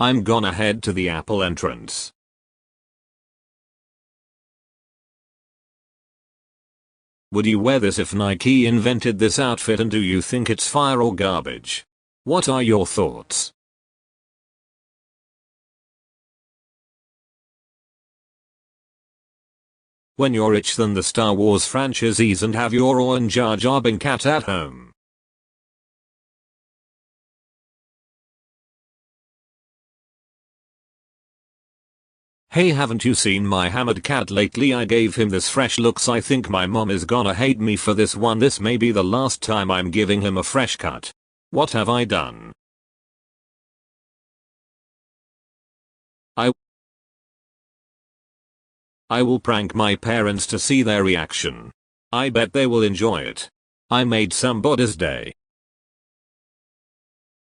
I'm gonna head to the Apple entrance. Would you wear this if Nike invented this outfit, and do you think it's fire or garbage? What are your thoughts? When you're rich than the Star Wars franchises and have your own Jar Jar Binks cat at home. Hey, haven't you seen my hammered cat lately? I gave him this fresh looks. I think my mom is gonna hate me for this one. This may be the last time I'm giving him a fresh cut. What have I done? I will prank my parents to see their reaction. I bet they will enjoy it. I made somebody's day.